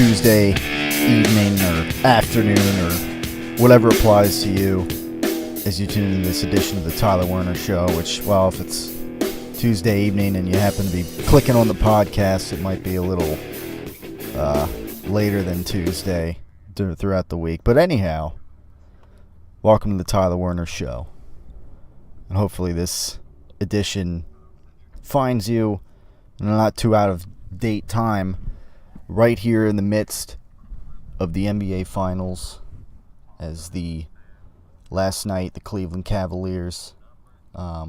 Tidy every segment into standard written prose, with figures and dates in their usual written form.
Tuesday evening or afternoon or whatever applies to you as you tune in this edition of the Tyler Werner Show, which, well, if it's Tuesday evening and you happen to be clicking on the podcast, it might be a little later than Tuesday throughout the week. But anyhow, welcome to the Tyler Werner Show. And hopefully this edition finds you in a not too out of date time right here in the midst of the NBA Finals, as the last night the Cleveland Cavaliers,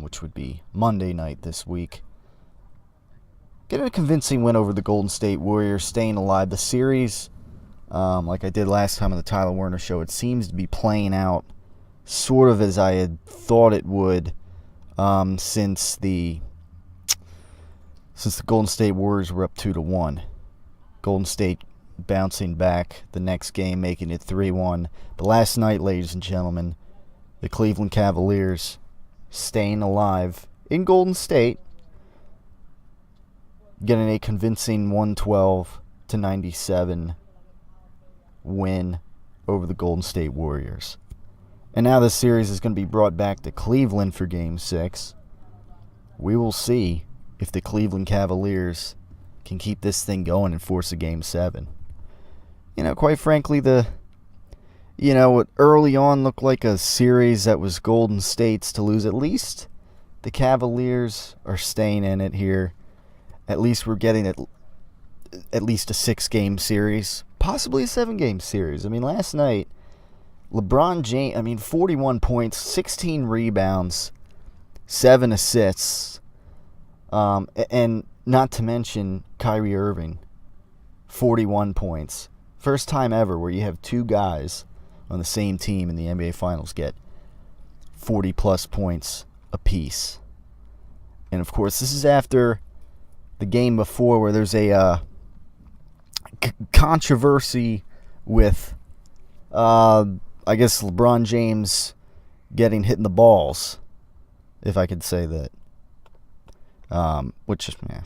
which would be Monday night this week, getting a convincing win over the Golden State Warriors, staying alive. The series, like I did last time on the Tyler Werner Show, it seems to be playing out sort of as I had thought it would since the Golden State Warriors were up 2-1. Golden State bouncing back the next game, making it 3-1. But last night, ladies and gentlemen, the Cleveland Cavaliers staying alive in Golden State, getting a convincing 112-97 win over the Golden State Warriors. And now this series is going to be brought back to Cleveland for Game 6. We will see if the Cleveland Cavaliers can keep this thing going and force a Game 7. Quite frankly, what early on looked like a series that was Golden State's to lose, at least the Cavaliers are staying in it here. At least we're getting at least a 6-game series, possibly a 7-game series. Last night, LeBron James, 41 points, 16 rebounds, 7 assists, and not to mention Kyrie Irving, 41 points. First time ever where you have two guys on the same team in the NBA Finals get 40-plus points apiece. And, of course, this is after the game before where there's a controversy with, I guess, LeBron James getting hit in the balls, if I could say that. To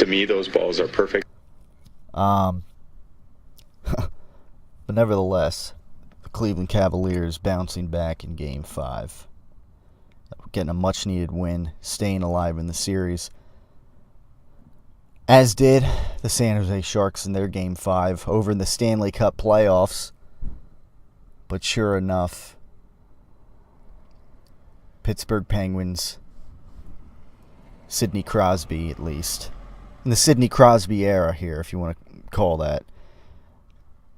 me, those balls are perfect. But nevertheless, the Cleveland Cavaliers bouncing back in Game 5. Getting a much-needed win, staying alive in the series. As did the San Jose Sharks in their Game 5 over in the Stanley Cup playoffs. But sure enough, Pittsburgh Penguins, Sidney Crosby at least, in the Sidney Crosby era here, if you want to call that,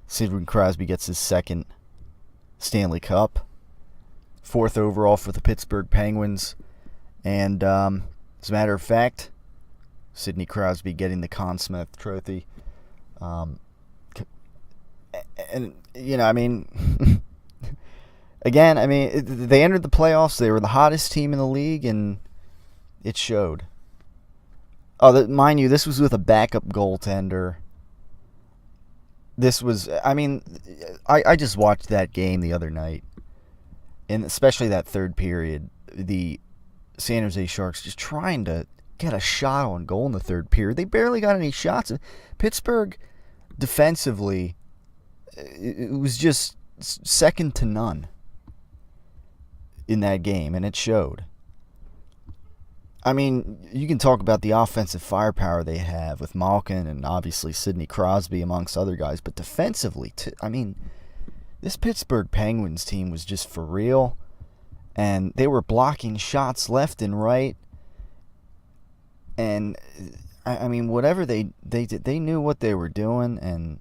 Sidney Crosby gets his second Stanley Cup, 4th overall for the Pittsburgh Penguins, and as a matter of fact, Sidney Crosby getting the Conn Smythe Trophy. Again, they entered the playoffs. They were the hottest team in the league, and it showed. Mind you, this was with a backup goaltender. This was, I just watched that game the other night, and especially that third period, the San Jose Sharks just trying to get a shot on goal in the third period. They barely got any shots. Pittsburgh, defensively, it was just second to none in that game, and it showed. You can talk about the offensive firepower they have with Malkin and obviously Sidney Crosby amongst other guys, but defensively, this Pittsburgh Penguins team was just for real, and they were blocking shots left and right, and whatever they did, they knew what they were doing, and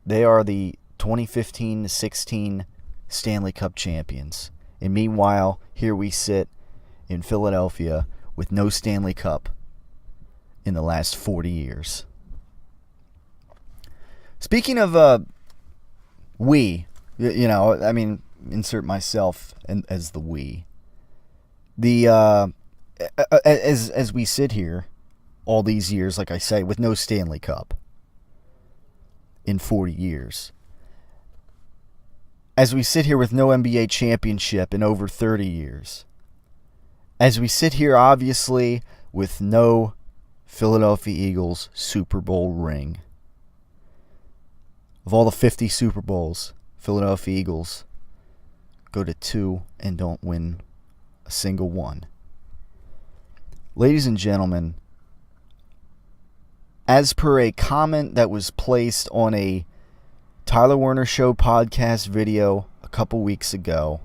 they are the 2015-16 Stanley Cup champions. And meanwhile, here we sit in Philadelphia with no Stanley Cup in the last 40 years. Speaking of insert myself as the we. As we sit here all these years, like I say, with no Stanley Cup in 40 years. As we sit here with no NBA championship in over 30 years. As we sit here, obviously, with no Philadelphia Eagles Super Bowl ring. Of all the 50 Super Bowls, Philadelphia Eagles go to 2 and don't win a single one. Ladies and gentlemen, as per a comment that was placed on a Tyler Werner Show podcast video a couple weeks ago,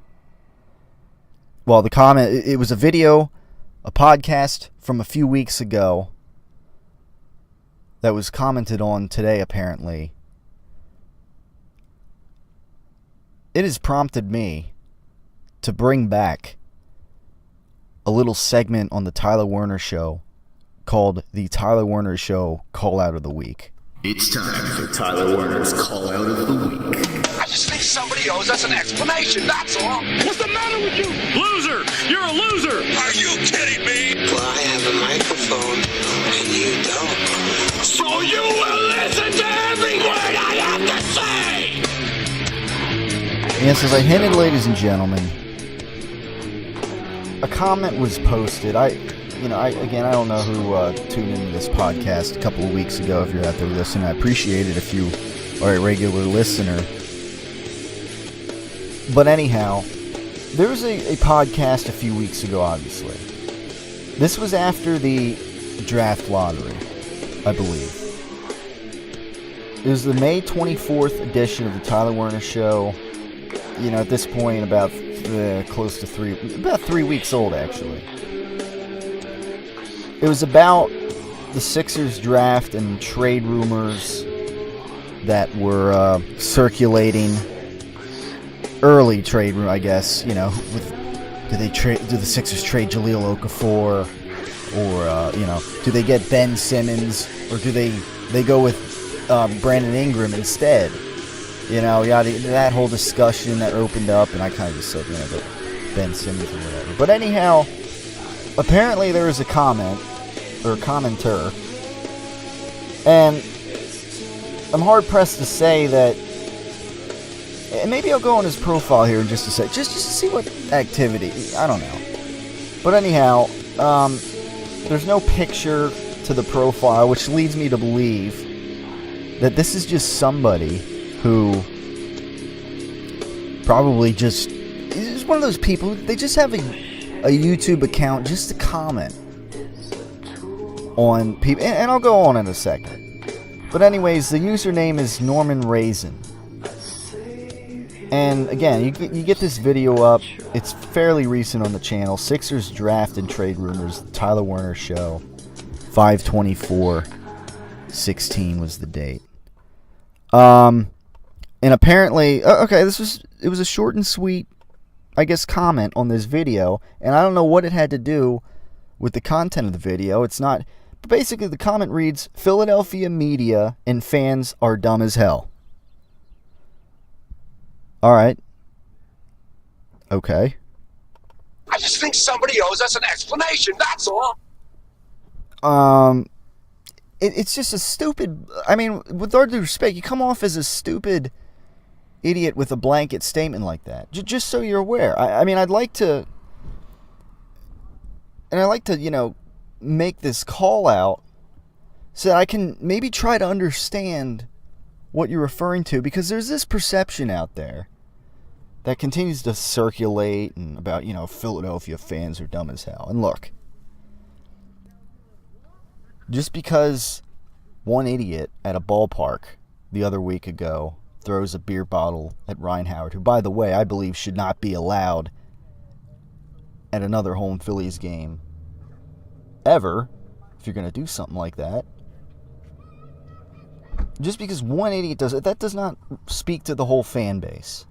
well, the comment, it was a video, a podcast from a few weeks ago that was commented on today, apparently. It has prompted me to bring back a little segment on the Tyler Werner Show called the Tyler Werner Show Call Out of the Week. It's time for Tyler Werner's Call Out of the Week. I just think somebody owes us an explanation, that's all. What's the matter with you? Loser! You're a loser! Are you kidding me? Well, I have a microphone, and you don't. So you will listen to every word I have to say! Yes, as I hinted, ladies and gentlemen, a comment was posted. I don't know who tuned into this podcast a couple of weeks ago. If you're out there listening, I appreciate it if you are a regular listener. But anyhow, there was a podcast a few weeks ago, obviously. This was after the draft lottery, I believe. It was the May 24th edition of the Tyler Werner Show. You know, at this point, about close to 3 weeks old, actually. It was about the Sixers draft and trade rumors that were circulating. Early trade rumor, I guess. You know, do the Sixers trade Jahlil Okafor, or do they get Ben Simmons, or do they go with Brandon Ingram instead? You know, that whole discussion that opened up, and I kind of just said, Ben Simmons or whatever. But anyhow, apparently there was a comment, or a commenter, and I'm hard-pressed to say that, and maybe I'll go on his profile here in just a sec, just to see what activity, I don't know. But anyhow, there's no picture to the profile, which leads me to believe that this is just somebody who probably just is one of those people, they just have a YouTube account just to comment on people, and I'll go on in a second. But anyways, the username is Norman Raisin. And again, you get this video up. It's fairly recent on the channel. Sixers draft and trade rumors. Tyler Werner Show. 5/24/16 was the date. And apparently, it was a short and sweet, I guess, comment on this video. And I don't know what it had to do with the content of the video. It's not. But basically, the comment reads, "Philadelphia media and fans are dumb as hell." All right. Okay. I just think somebody owes us an explanation, that's all. It's just a stupid, I mean, with all due respect, you come off as a stupid idiot with a blanket statement like that. Just so you're aware. I mean, I'd like to, make this call out so that I can maybe try to understand what you're referring to, because there's this perception out there that continues to circulate and about, Philadelphia fans are dumb as hell. And look, just because one idiot at a ballpark the other week ago throws a beer bottle at Ryan Howard, who, by the way, I believe should not be allowed at another home Phillies game ever, if you're going to do something like that. Just because one idiot does it, that does not speak to the whole fan base.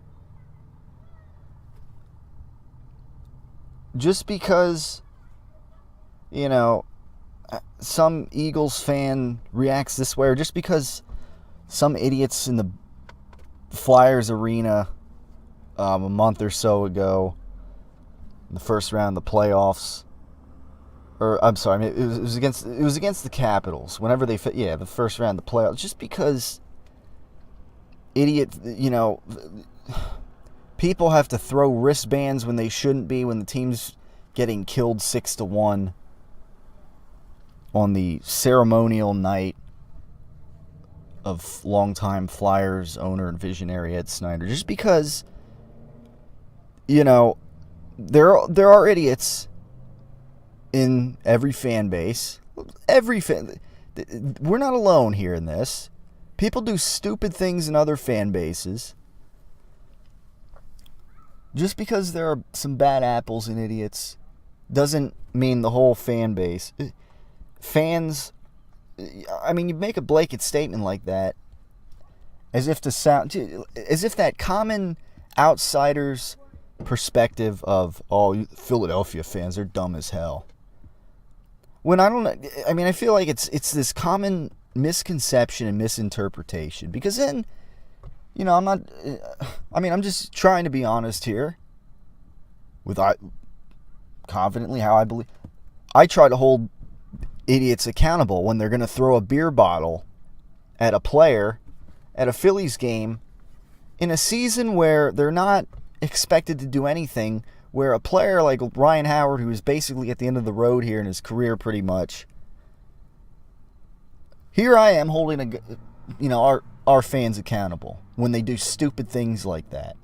Just because, some Eagles fan reacts this way, or just because some idiots in the Flyers arena a month or so ago, in the first round of the playoffs, or I'm sorry, it was against the Capitals. Whenever they the first round of the playoffs, just because people have to throw wristbands when they shouldn't be, when the team's getting killed 6-1 on the ceremonial night of longtime Flyers owner and visionary Ed Snyder, just because, there are idiots in every fan base. We're not alone here in this. People do stupid things in other fan bases. Just because there are some bad apples and idiots doesn't mean the whole fan base. Fans, you make a blanket statement like that as if that common outsider's perspective of, Philadelphia fans, they're dumb as hell. When I feel like it's this common misconception and misinterpretation, because then, I'm just trying to be honest here with confidently how I believe. I try to hold idiots accountable when they're going to throw a beer bottle at a player at a Phillies game in a season where they're not expected to do anything, where a player like Ryan Howard, who is basically at the end of the road here in his career pretty much, here I am holding our fans accountable when they do stupid things like that,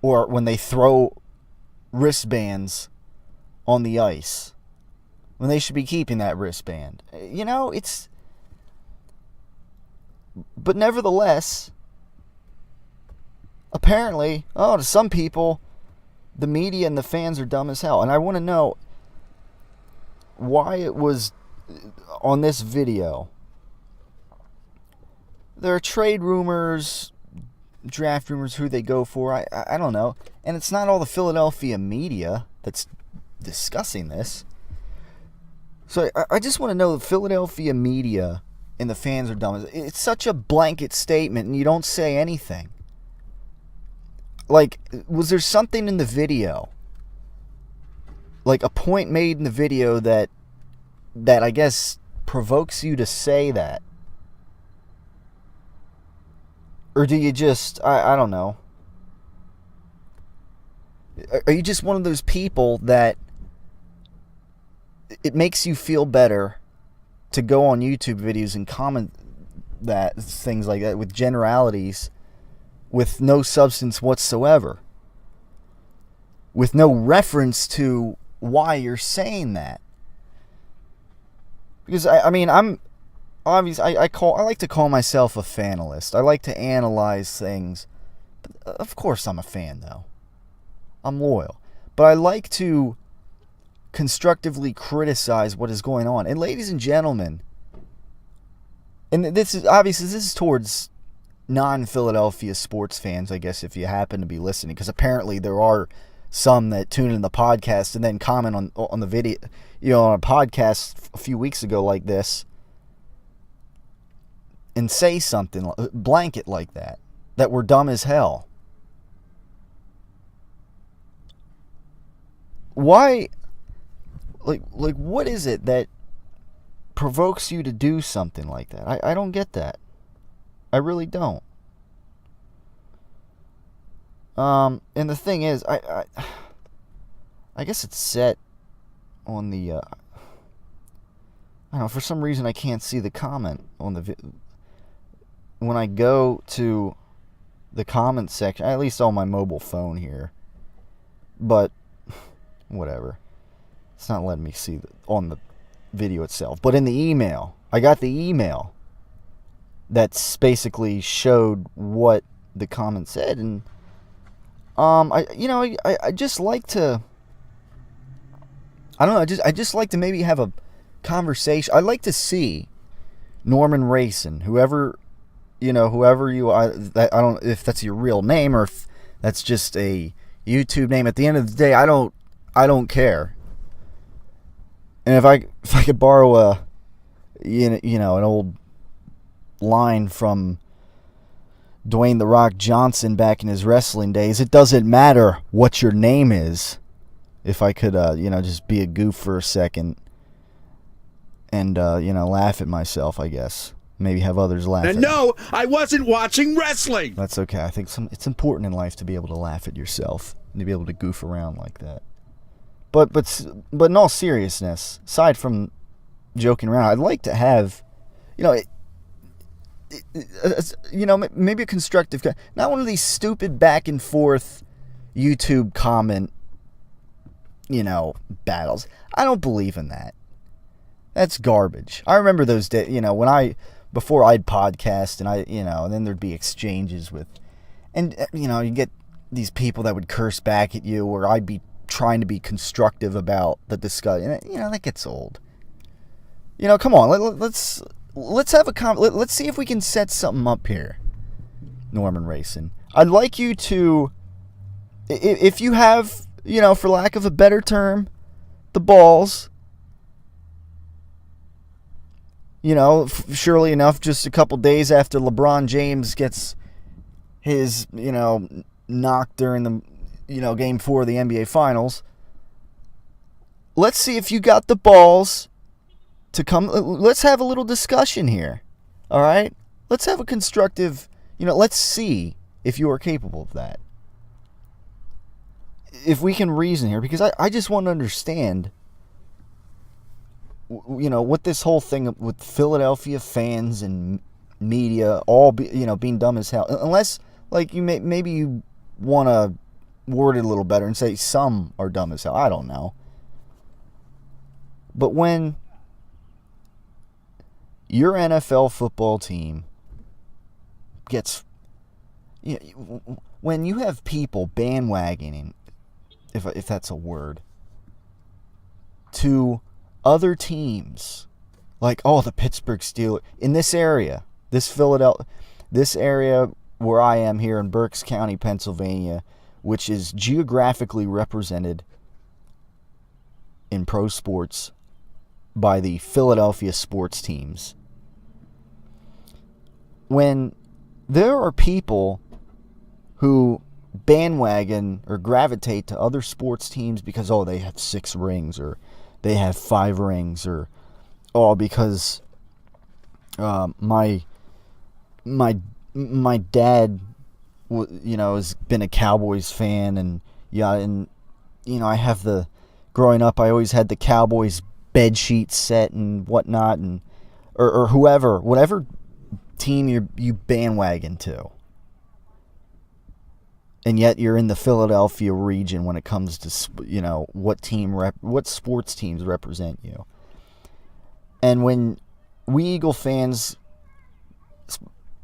or when they throw wristbands on the ice when they should be keeping that wristband. But nevertheless, apparently, to some people, the media and the fans are dumb as hell. And I want to know why it was on this video. There are trade rumors, draft rumors, who they go for. I don't know. And it's not all the Philadelphia media that's discussing this. So I just want to know, the Philadelphia media and the fans are dumb. It's such a blanket statement, and you don't say anything. Like, was there something in the video, like a point made in the video that I guess provokes you to say that? Or do you just, I don't know. Are you just one of those people that it makes you feel better to go on YouTube videos and comment things like that with generalities, with no substance whatsoever, with no reference to why you're saying that? Because I'm obviously, I like to call myself a fanalist. I like to analyze things. But of course I'm a fan, though. I'm loyal. But I like to constructively criticize what is going on. And ladies and gentlemen, and this is towards non-Philadelphia sports fans, I guess, if you happen to be listening, because apparently there are some that tune in the podcast and then comment on the video, on a podcast a few weeks ago like this, and say something, blanket like that we're dumb as hell. Why, like what is it that provokes you to do something like that? I don't get that. I really don't. And the thing is, I guess it's set on the, I don't know, for some reason I can't see the comment on the when I go to the comment section, at least on my mobile phone here, but whatever. It's not letting me see on the video itself. But in the email, I got the email that's basically showed what the comment said, and I just like to, I don't know, I just like to maybe have a conversation. I'd like to see Norman Racin, whoever you are. I don't know if that's your real name or if that's just a YouTube name. At the end of the day, I don't care. And if I could borrow an old line from Dwayne "The Rock" Johnson back in his wrestling days, it doesn't matter what your name is. If I could, just be a goof for a second and, laugh at myself, I guess. Maybe have others laugh at me. No, I wasn't watching wrestling. That's okay. I think it's important in life to be able to laugh at yourself and to be able to goof around like that. But in all seriousness, aside from joking around, I'd like to have, maybe a constructive, not one of these stupid back and forth YouTube comment, battles. I don't believe in that. That's garbage. I remember those days, before I'd podcast and then there'd be exchanges with, and you get these people that would curse back at you, or I'd be trying to be constructive about the discussion. That gets old. Come on, let's have a let's see if we can set something up here. Norman Racing, I'd like you to, if you have, for lack of a better term, the balls. Surely enough, just a couple days after LeBron James gets his, knock during the, Game 4 of the NBA Finals. Let's see if you got the balls to come. Let's have a little discussion here. All right? Let's have a constructive, let's see if you are capable of that. If we can reason here, because I just want to understand, what this whole thing with Philadelphia fans and media all being dumb as hell. Unless, maybe you want to word it a little better and say some are dumb as hell. I don't know. But when your NFL football team gets, when you have people bandwagoning, if that's a word, to other teams, like, the Pittsburgh Steelers, in this area, this area where I am here in Berks County, Pennsylvania, which is geographically represented in pro sports by the Philadelphia sports teams. When there are people who bandwagon or gravitate to other sports teams because, they have 6 rings, or they have 5 rings, or because my dad has been a Cowboys fan, and I have growing up I always had the Cowboys bed sheet set and whatnot, and or whatever team you bandwagon to. And yet you're in the Philadelphia region when it comes to, what sports teams represent you. And when we Eagle fans,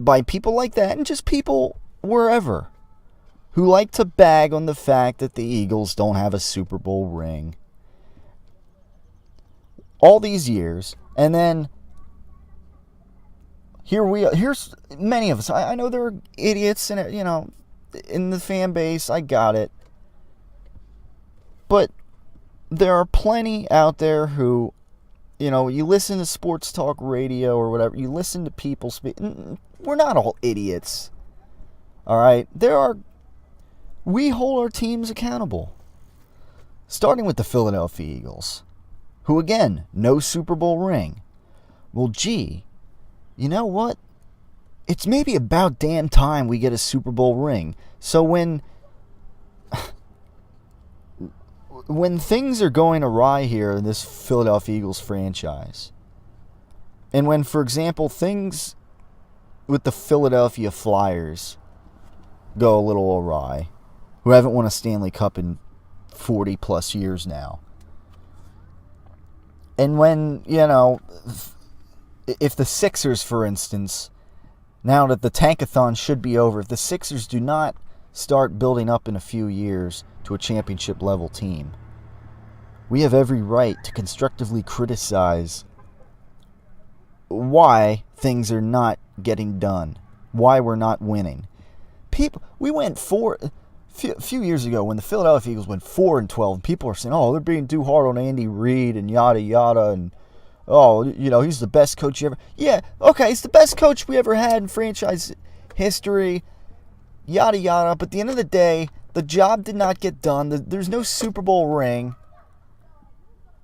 by people like that, and just people wherever, who like to bag on the fact that the Eagles don't have a Super Bowl ring all these years, and then here's many of us. I know there are idiots and in the fan base, I got it. But there are plenty out there who, you listen to sports talk radio or whatever, you listen to people speak. We're not all idiots. All right? We hold our teams accountable. Starting with the Philadelphia Eagles, who, again, no Super Bowl ring. Well, gee, you know what? It's maybe about damn time we get a Super Bowl ring. So when things are going awry here in this Philadelphia Eagles franchise, and when, for example, things with the Philadelphia Flyers go a little awry, who haven't won a Stanley Cup in 40 plus years now, and when, if the Sixers, for instance, now that the tankathon should be over, if the Sixers do not start building up in a few years to a championship level team, we have every right to constructively criticize why things are not getting done, why we're not winning. We went a few years ago when the Philadelphia Eagles went 4-12, and people are saying, they're being too hard on Andy Reid and yada yada, and he's the best coach you ever... Yeah, okay, he's the best coach we ever had in franchise history, yada, yada. But at the end of the day, the job did not get done. There's no Super Bowl ring.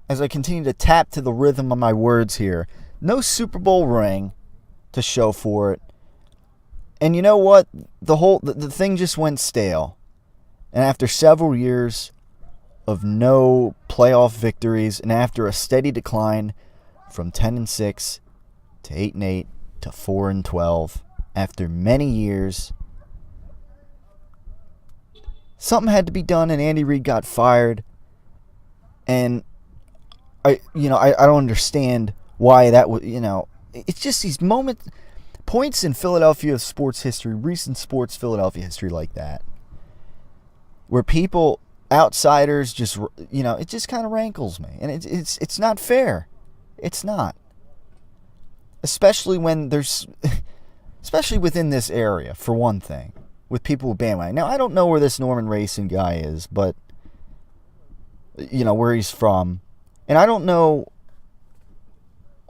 As I continue to tap to the rhythm of my words here, no Super Bowl ring to show for it. And you know what? The thing just went stale. And after several years of no playoff victories, and after a steady decline from 10-6 to 8-8 to 4-12 after many years. Something had to be done, and Andy Reid got fired. And I don't understand why that was. It's just these points in Philadelphia sports history, recent sports Philadelphia history like that, where people, outsiders, just it just kind of rankles me, and it's not fair. It's not, especially when especially within this area, for one thing, with people with bandwagon. Now, I don't know where this Norman Racing guy is, but where he's from, and I don't know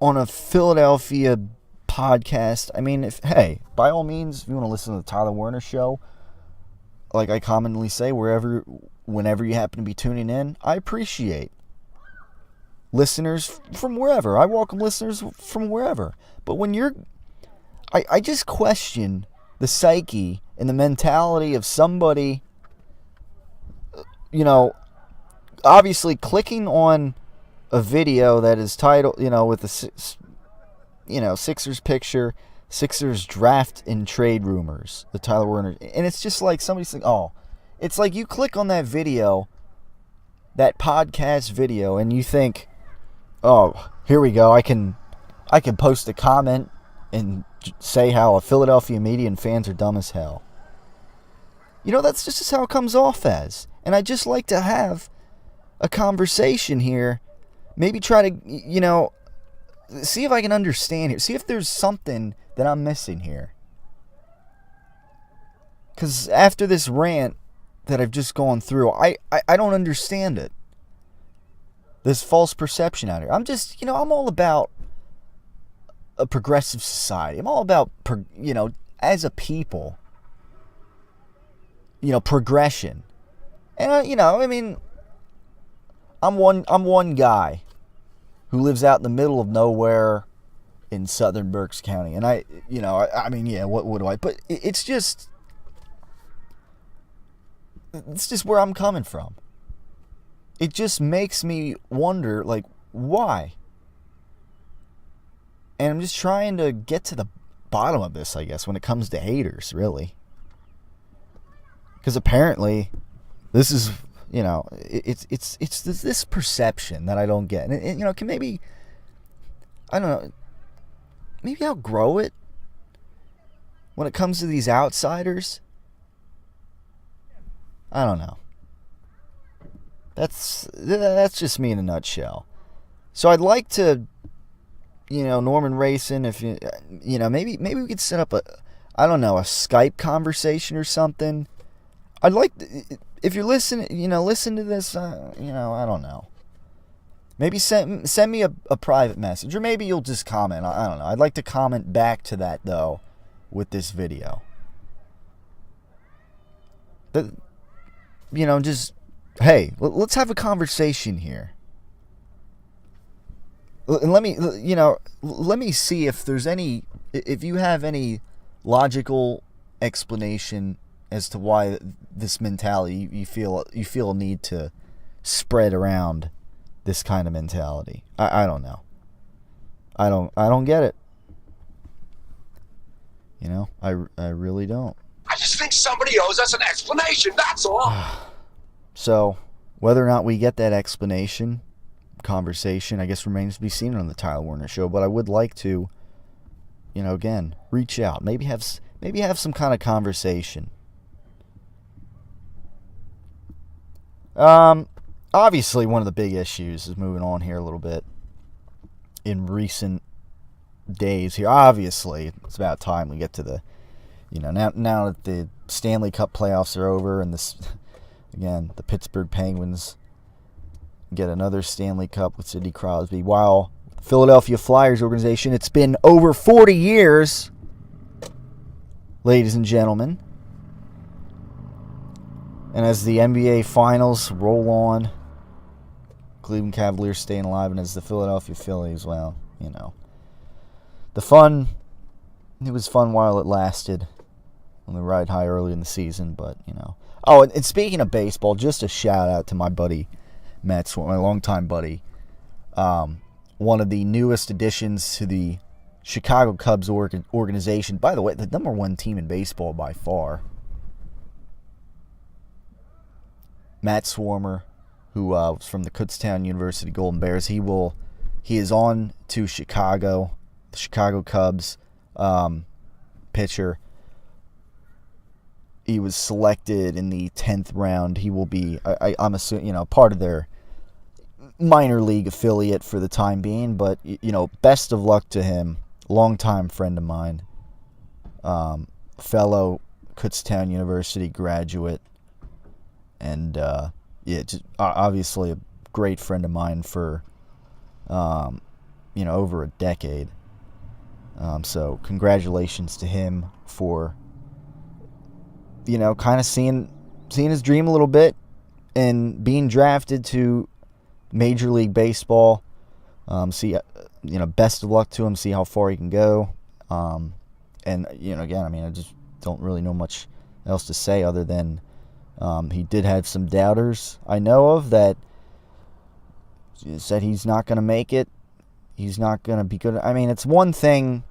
on a Philadelphia podcast. I mean, by all means, if you want to listen to the Tyler Werner Show, like I commonly say, whenever you happen to be tuning in, I appreciate listeners from wherever. I welcome listeners from wherever. But when I just question the psyche and the mentality of somebody, obviously clicking on a video that is titled, with the Sixers picture, Sixers draft and trade rumors, the Tyler Werner, and it's just like somebody's like, it's like you click on that video, that podcast video, and you think, here we go, I can post a comment and say how a Philadelphia media and fans are dumb as hell. That's just how it comes off as. And I just like to have a conversation here, maybe try to, see if I can understand here. See if there's something that I'm missing here. Because after this rant that I've just gone through, I don't understand it. This false perception out here. I'm just, I'm all about a progressive society. I'm all about, as a people, progression. And, I'm one guy who lives out in the middle of nowhere in southern Berks County. And what do I... But it's just where I'm coming from. It just makes me wonder, why? And I'm just trying to get to the bottom of this, I guess, when it comes to haters, really. Because apparently, this is... it's this perception that I don't get. And can maybe, I don't know, maybe outgrow it when it comes to these outsiders. I don't know. That's just me in a nutshell. So I'd like to, Norman Racing, if maybe we could set up a Skype conversation or something. I'd like, if you're listening, listen to this, I don't know. Maybe send me a private message, or maybe you'll just comment. I don't know. I'd like to comment back to that, though, with this video. Let's have a conversation here. And let me see if you have any logical explanation as to why this mentality you feel a need to spread around this kind of mentality. I don't know. I don't get it. I really don't. I just think somebody owes us an explanation, that's all. So, whether or not we get that explanation, conversation, I guess remains to be seen on the Tyler Werner Show. But I would like to, again, reach out. Maybe have some kind of conversation. Obviously, one of the big issues is moving on here a little bit in recent days here. Obviously, it's about time we get to the, now that the Stanley Cup playoffs are over and the Pittsburgh Penguins get another Stanley Cup with Sidney Crosby. While the Philadelphia Flyers organization, it's been over 40 years, ladies and gentlemen. And as the NBA Finals roll on, Cleveland Cavaliers staying alive, and as the Philadelphia Phillies, well, the fun, it was fun while it lasted on the ride high early in the season, but, Oh, and speaking of baseball, just a shout out to my buddy Metz, my longtime buddy. One of the newest additions to the Chicago Cubs organization. By the way, the number one team in baseball by far. Matt Swarmer, who was from the Kutztown University Golden Bears, he is on to Chicago, the Chicago Cubs pitcher. He was selected in the 10th round. He will be, I'm assuming, part of their minor league affiliate for the time being. But, best of luck to him. Longtime friend of mine. Fellow Kutztown University graduate. And, just obviously a great friend of mine for, over a decade. So congratulations to him for, kind of seeing his dream a little bit and being drafted to Major League Baseball. Best of luck to him. See how far he can go. Again, I just don't really know much else to say other than he did have some doubters I know of that said he's not going to make it. He's not going to be good. I mean, it's one thing,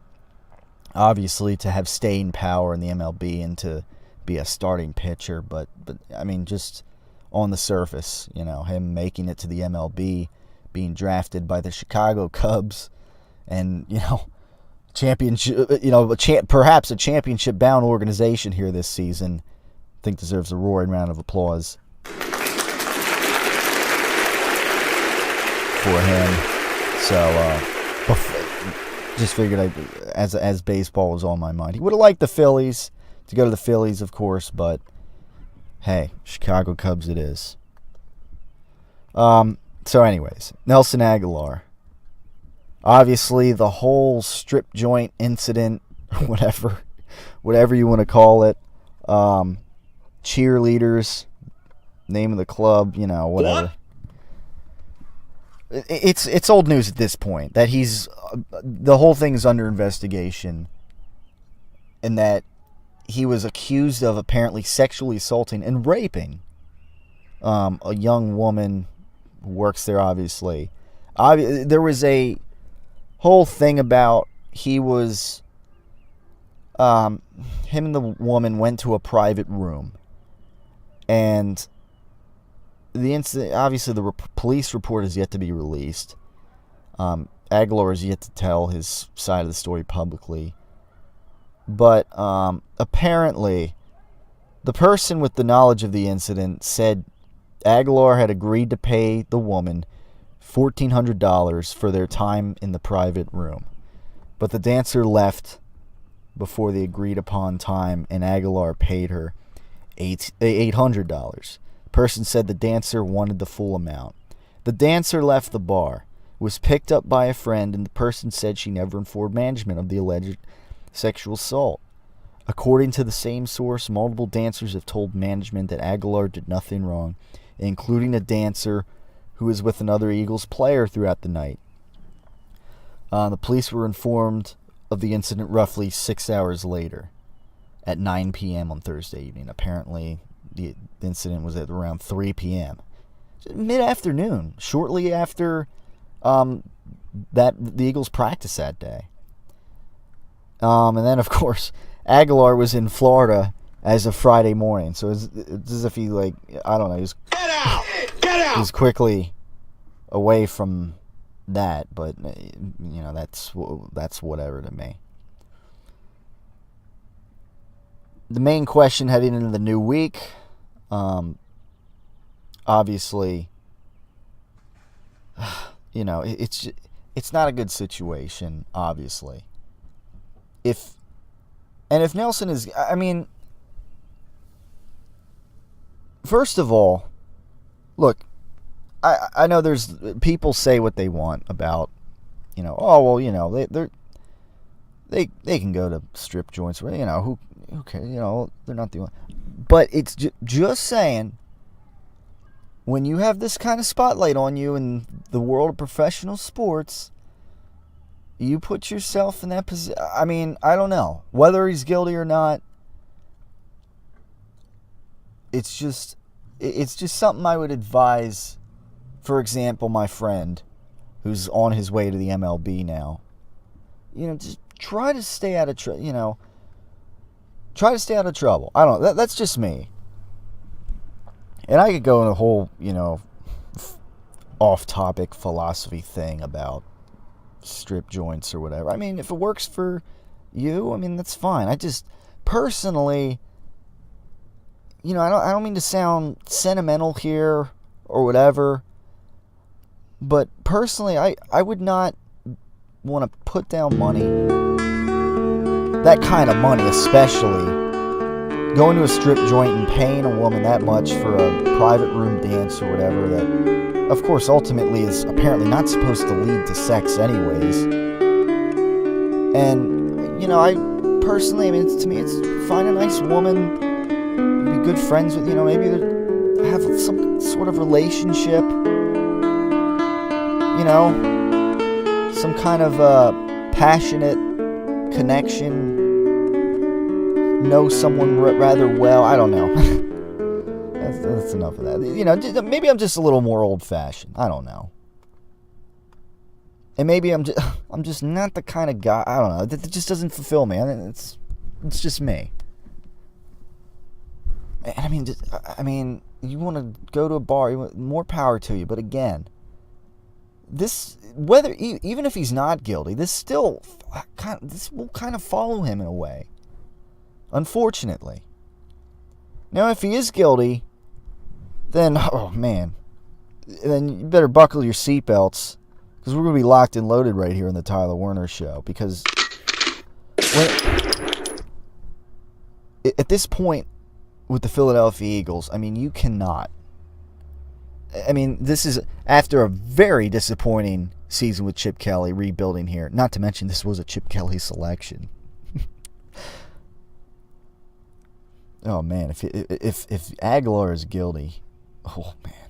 obviously, to have staying power in the MLB and to be a starting pitcher, but I mean, just on the surface, him making it to the MLB, being drafted by the Chicago Cubs, and championship, perhaps a championship-bound organization here this season, I think deserves a roaring round of applause for him. So, just figured as baseball was on my mind, he would have liked the Phillies. To go to the Phillies, of course, but hey, Chicago Cubs it is. So anyways, Nelson Agholor. Obviously, the whole strip joint incident, whatever you want to call it, cheerleaders, name of the club, whatever. What? It's old news at this point that the whole thing is under investigation, and that he was accused of apparently sexually assaulting and raping a young woman who works there, obviously. There was a whole thing about him and the woman went to a private room. And the incident, obviously the police report is yet to be released. Agholor is yet to tell his side of the story publicly. But apparently, the person with the knowledge of the incident said Agholor had agreed to pay the woman $1,400 for their time in the private room. But the dancer left before the agreed-upon time, and Agholor paid her $800. The person said the dancer wanted the full amount. The dancer left the bar, was picked up by a friend, and the person said she never informed management of the alleged sexual assault. According to the same source, multiple dancers have told management that Agholor did nothing wrong, including a dancer who was with another Eagles player throughout the night. The police were informed of the incident roughly 6 hours later, at 9 p.m. on Thursday evening. Apparently, the incident was at around 3 p.m. Mid-afternoon, shortly after the Eagles practice that day. And then, of course, Agholor was in Florida as of Friday morning. So it's as if he, he was Get out! Get out! He was quickly away from that. But, that's whatever to me. The main question heading into the new week, obviously, it's not a good situation, obviously. If Nelson is, first of all, look, I know there's people say what they want about, they can go to strip joints, who cares, they're not the one. But it's just saying, when you have this kind of spotlight on you in the world of professional sports, you put yourself in that position. I don't know whether he's guilty or not. It's just something I would advise. For example, my friend, who's on his way to the MLB now. try to stay out of try to stay out of trouble. I don't know. That's just me. And I could go in a whole, off-topic philosophy thing about strip joints or whatever. I mean, if it works for you, I mean, that's fine. I just, personally, I don't mean to sound sentimental here or whatever, but personally, I would not want to put down money, that kind of money especially, going to a strip joint and paying a woman that much for a private room dance or whatever that, of course, ultimately is apparently not supposed to lead to sex anyways. And, I personally, I mean, to me, it's find a nice woman, be good friends with, maybe have some sort of relationship, some kind of passionate connection, know someone rather well. I don't know. that's enough of that. Maybe I'm just a little more old-fashioned. I don't know. And maybe I'm just not the kind of guy. I don't know. That just doesn't fulfill me. I mean, it's just me. And I mean, you want to go to a bar, more power to you. But again, even if he's not guilty, this will kind of follow him in a way. Unfortunately. Now, if he is guilty, then, oh man, then you better buckle your seatbelts, because we're going to be locked and loaded right here in the Tyler Werner Show. Because at this point with the Philadelphia Eagles, I mean, you cannot. I mean, this is after a very disappointing season with Chip Kelly, rebuilding here. Not to mention, this was a Chip Kelly selection. Oh man, if Agholor is guilty, oh man,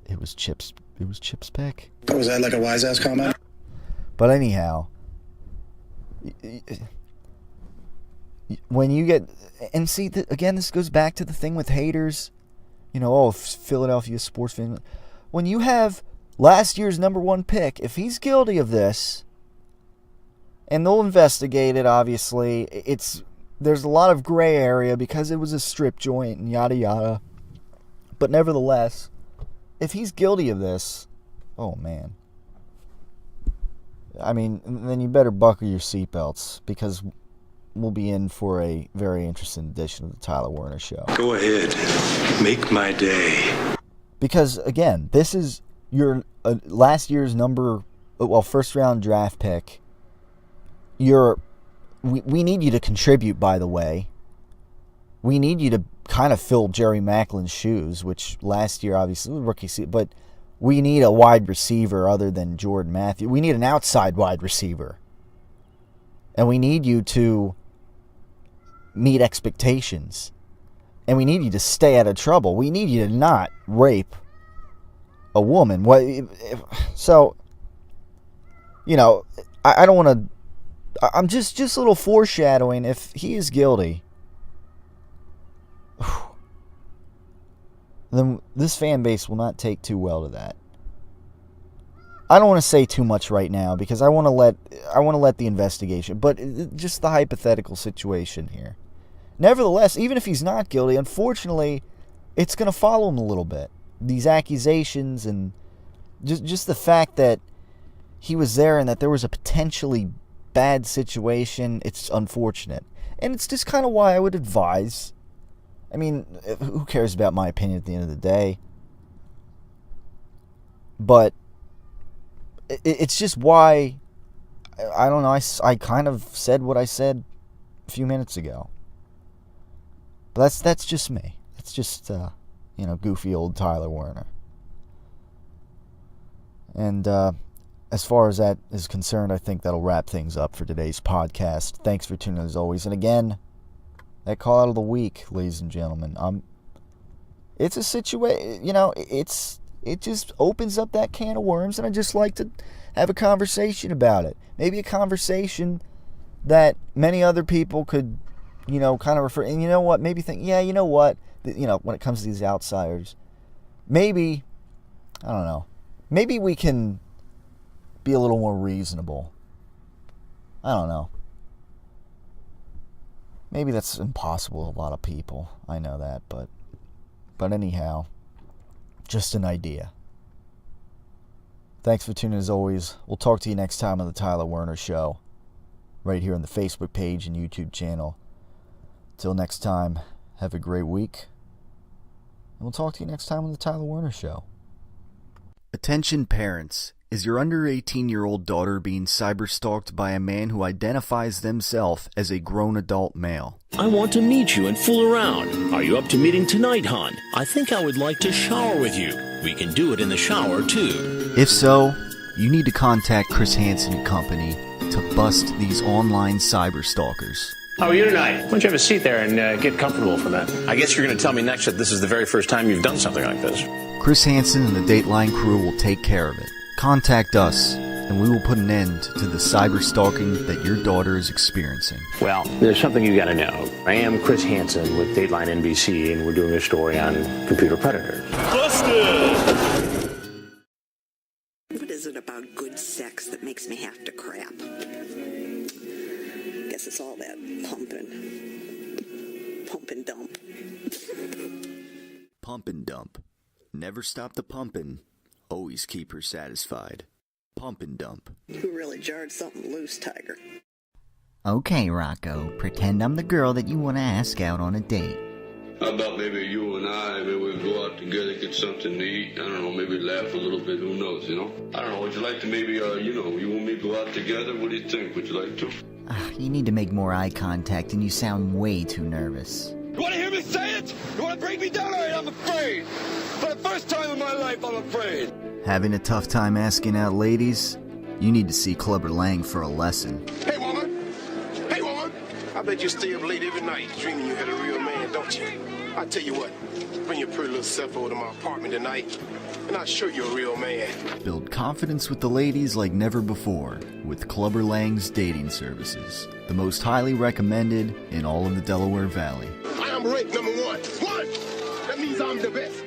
it was Chip's pick. Was that like a wise ass comment? But anyhow, when you get and see again, this goes back to the thing with haters. Philadelphia sports fan. When you have last year's number 1 pick, if he's guilty of this, and they'll investigate it. Obviously, there's a lot of gray area because it was a strip joint and yada yada. But nevertheless, if he's guilty of this, oh man. I mean, then you better buckle your seatbelts, because we'll be in for a very interesting edition of the Tyler Werner Show. Go ahead. Make my day. Because, again, this is your last year's first round draft pick. We need you to contribute, by the way. We need you to kind of fill Jerry Macklin's shoes, which last year, obviously, was rookie season. But we need a wide receiver other than Jordan Matthews. We need an outside wide receiver. And we need you to meet expectations. And we need you to stay out of trouble. We need you to not rape a woman. So, I don't want to... I'm just a little foreshadowing. If he is guilty, then this fan base will not take too well to that. I don't want to say too much right now, because I want to let the investigation, but just the hypothetical situation here. Nevertheless, even if he's not guilty, unfortunately, it's going to follow him a little bit. These accusations and just the fact that he was there and that there was a potentially bad situation, it's unfortunate. And it's just kind of why I would advise. I mean, who cares about my opinion at the end of the day? But it's just why, I don't know, I kind of said what I said a few minutes ago. But that's just me. It's just, goofy old Tyler Werner. And, as far as that is concerned, I think that'll wrap things up for today's podcast. Thanks for tuning in as always. And again, that call out of the week, ladies and gentlemen. It's a situation, it just opens up that can of worms, and I just like to have a conversation about it. Maybe a conversation that many other people could, kind of refer. And you know what? Maybe think, yeah, you know what? When it comes to these outsiders, maybe, I don't know. Maybe we can be a little more reasonable I don't know. Maybe that's impossible to a lot of people. I know that, but anyhow, just an idea. Thanks for tuning as always. We'll talk to you next time on the Tyler Werner Show, right here on the Facebook page and YouTube channel. Till next time, have a great week. And we'll talk to you next time on the Tyler Werner Show. Attention parents. Is your under 18-year-old daughter being cyberstalked by a man who identifies themselves as a grown adult male? I want to meet you and fool around. Are you up to meeting tonight, hon? I think I would like to shower with you. We can do it in the shower, too. If so, you need to contact Chris Hansen and Company to bust these online cyberstalkers. How are you tonight? Why don't you have a seat there and get comfortable for that? I guess you're going to tell me next that this is the very first time you've done something like this. Chris Hansen and the Dateline crew will take care of it. Contact us, and we will put an end to the cyber stalking that your daughter is experiencing. Well, there's something you got to know. I am Chris Hansen with Dateline NBC, and we're doing a story on computer predators. Busted! What is it about good sex that makes me have to crap? Guess it's all that pumping. Pump and dump. Pump and dump. Never stop the pumping. Always keep her satisfied. Pump and dump. You really jarred something loose, Tiger. Okay, Rocco, pretend I'm the girl that you want to ask out on a date. How about maybe you and I, maybe we go out together, get something to eat, I don't know, maybe laugh a little bit, who knows, you know? I don't know, would you like to maybe, you and me go out together? What do you think? Would you like to? You need to make more eye contact and you sound way too nervous. You want to hear me say it? You want to break me down? All right, I'm afraid. For the first time in my life, I'm afraid. Having a tough time asking out ladies? You need to see Clubber Lang for a lesson. Hey, woman. Hey, woman. I bet you stay up late every night dreaming you had a real man, don't you? I tell you what, bring your pretty little self over to my apartment tonight, and I'll show you a real man. Build confidence with the ladies like never before with Clubber Lang's dating services. The most highly recommended in all of the Delaware Valley. I am ranked number one. One! That means I'm the best.